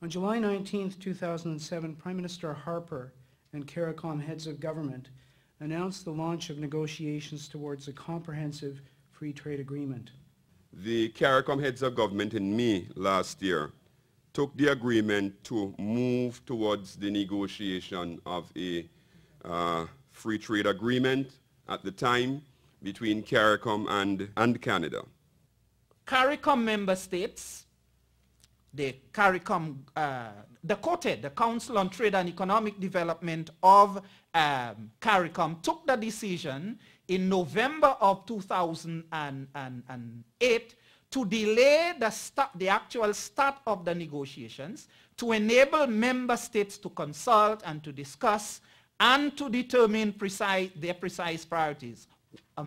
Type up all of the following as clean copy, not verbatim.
On July 19, 2007, Prime Minister Harper and CARICOM heads of government announced the launch of negotiations towards a comprehensive free trade agreement. The CARICOM heads of government in May last year took the agreement to move towards the negotiation of a free trade agreement at the time between CARICOM and Canada. CARICOM member states, the CARICOM, the COTED, the Council on Trade and Economic Development of CARICOM, took the decision in November of 2008 to delay the actual start of the negotiations to enable member states to consult and to discuss and to determine their precise priorities,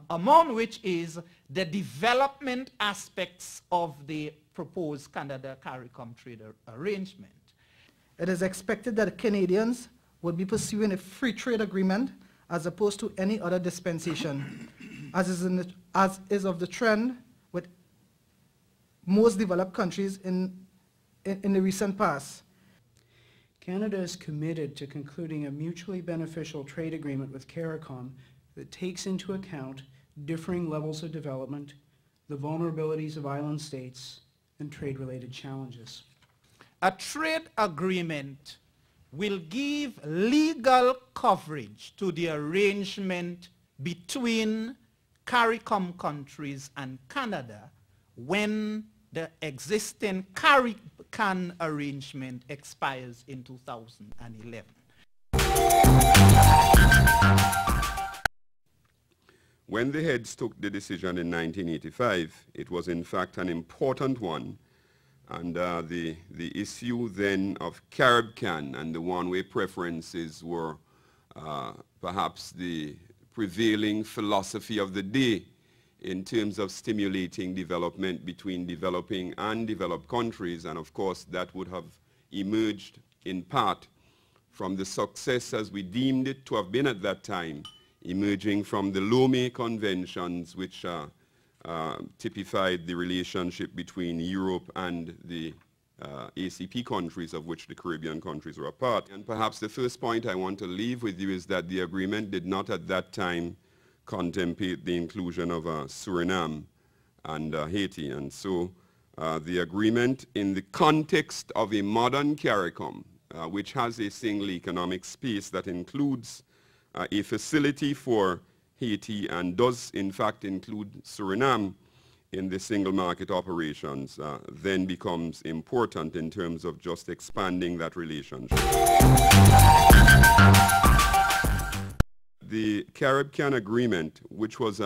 among which is the development aspects of the proposed Canada-CARICOM trade arrangement. It is expected that Canadians would be pursuing a free trade agreement as opposed to any other dispensation, as is of the trend with most developed countries in the recent past. Canada is committed to concluding a mutually beneficial trade agreement with CARICOM that takes into account differing levels of development, the vulnerabilities of island states, and trade-related challenges. A trade agreement will give legal coverage to the arrangement between CARICOM countries and Canada when the existing CARICOM arrangement expires in 2011. When the heads took the decision in 1985, it was in fact an important one, and the issue then of CARICOM and the one-way preferences were perhaps the prevailing philosophy of the day in terms of stimulating development between developing and developed countries, and of course that would have emerged in part from the success, as we deemed it to have been at that time, emerging from the Lomé Conventions, which typified the relationship between Europe and the ACP countries, of which the Caribbean countries were a part. And perhaps the first point I want to leave with you is that the agreement did not at that time contemplate the inclusion of Suriname and Haiti. And so the agreement, in the context of a modern CARICOM, which has a single economic space that includes a facility for Haiti and does in fact include Suriname in the single market operations, then becomes important in terms of just expanding that relationship. The CARICOM agreement, which was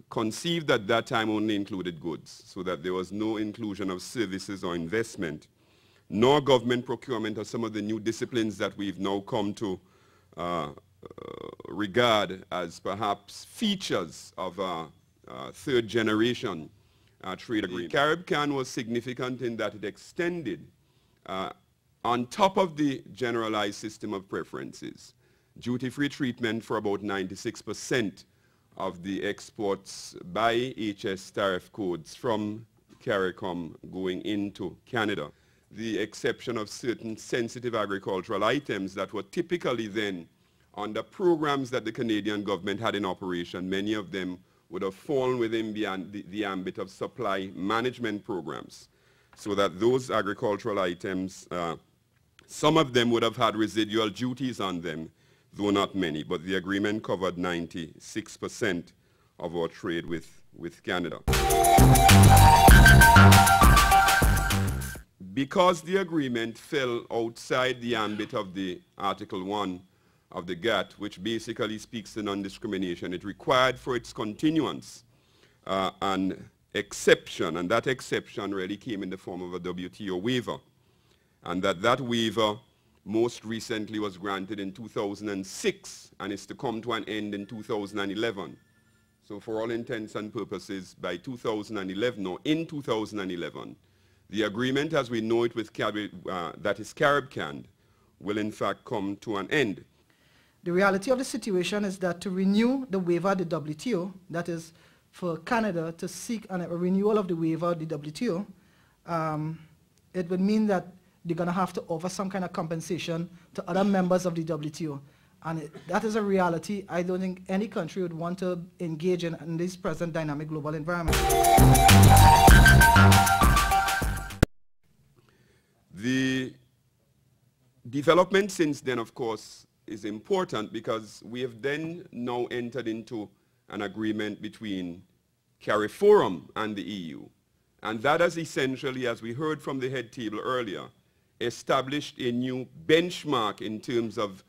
conceived at that time, only included goods, so that there was no inclusion of services or investment, nor government procurement or some of the new disciplines that we've now come to regard as perhaps features of third generation trade agreement. CARICOM was significant in that it extended on top of the generalized system of preferences, duty-free treatment for about 96% of the exports by HS tariff codes from CARICOM going into Canada. The exception of certain sensitive agricultural items that were typically then under programs that the Canadian government had in operation. Many of them would have fallen within the ambit of supply management programs, so that those agricultural items, some of them would have had residual duties on them, though not many, but the agreement covered 96% of our trade with Canada. Because the agreement fell outside the ambit of the Article 1 of the GATT, which basically speaks to non-discrimination, it required for its continuance an exception, and that exception really came in the form of a WTO waiver, and that waiver most recently was granted in 2006 and is to come to an end in 2011. So for all intents and purposes, by 2011, or in 2011, the agreement as we know it with that is CARICOM will in fact come to an end. The reality of the situation is that to renew the waiver of the WTO, that is for Canada to seek a renewal of the waiver of the WTO, it would mean that they're going to have to offer some kind of compensation to other members of the WTO. And that is a reality I don't think any country would want to engage in this present dynamic global environment. The development since then, of course, is important because we have then now entered into an agreement between CARICOM and the EU. And that has essentially, as we heard from the head table earlier, established a new benchmark in terms of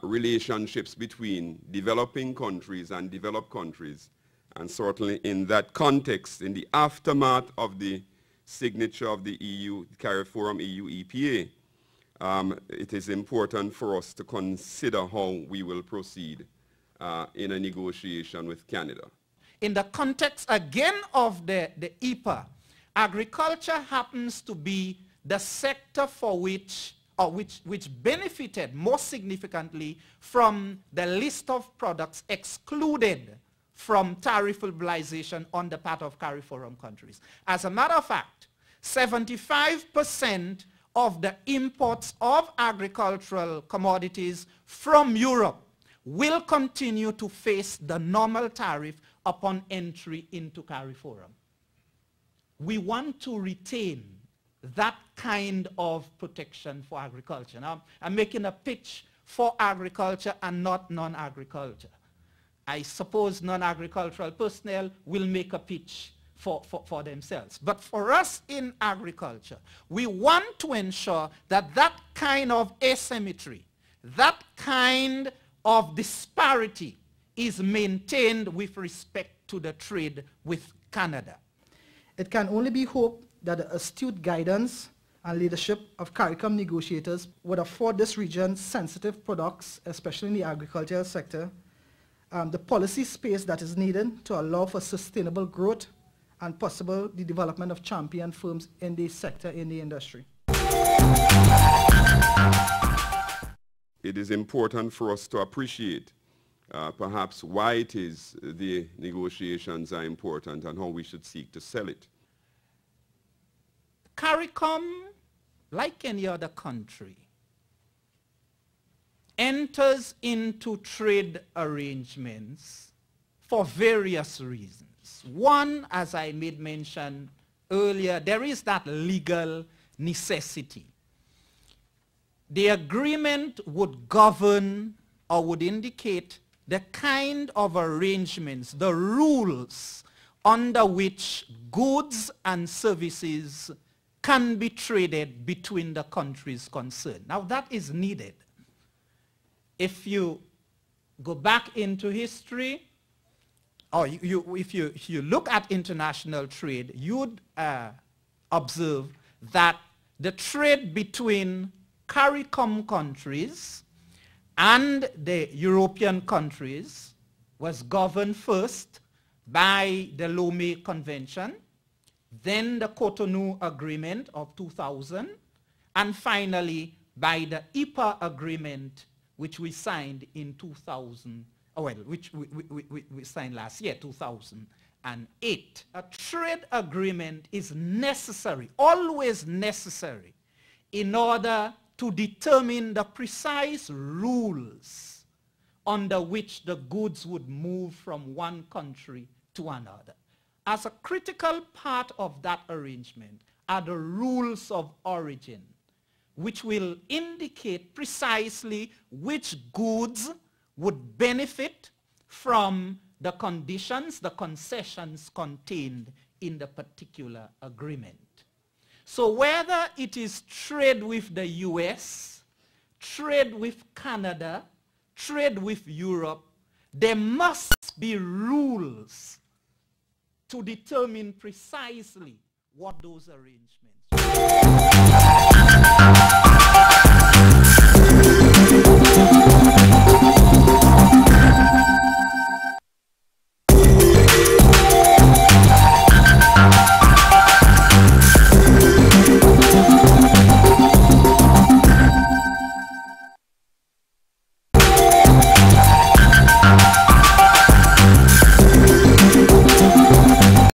relationships between developing countries and developed countries. And certainly in that context, in the aftermath of the signature of the EU, CARICOM EU EPA, it is important for us to consider how we will proceed in a negotiation with Canada. In the context again of the EPA, agriculture happens to be the sector for which benefited most significantly from the list of products excluded from tariff liberalization on the part of CARICOM countries. As a matter of fact, 75% of the imports of agricultural commodities from Europe will continue to face the normal tariff upon entry into CARICOM. We want to retain that kind of protection for agriculture. Now, I'm making a pitch for agriculture and not non-agriculture. I suppose non-agricultural personnel will make a pitch for themselves. But for us in agriculture, we want to ensure that that kind of asymmetry, that kind of disparity is maintained with respect to the trade with Canada. It can only be hoped that the astute guidance and leadership of CARICOM negotiators would afford this region sensitive products, especially in the agricultural sector, the policy space that is needed to allow for sustainable growth and possible the development of champion firms in the sector, in the industry. It is important for us to appreciate perhaps why it is the negotiations are important and how we should seek to sell it. CARICOM, like any other country, enters into trade arrangements for various reasons. One, as I made mention earlier, there is that legal necessity. The agreement would govern or would indicate the kind of arrangements, the rules under which goods and services can be traded between the countries concerned. Now that is needed. If you go back into history, or if you look at international trade, you'd observe that the trade between CARICOM countries and the European countries was governed first by the Lomé Convention, then the Cotonou Agreement of 2000, and finally by the EPA Agreement, which we signed in 2000, which we signed last year, 2008. A trade agreement is necessary, always necessary, in order to determine the precise rules under which the goods would move from one country to another. As a critical part of that arrangement are the rules of origin, which will indicate precisely which goods would benefit from the conditions, the concessions contained in the particular agreement. So whether it is trade with the US, trade with Canada, trade with Europe, there must be rules to determine precisely what those arrangements are.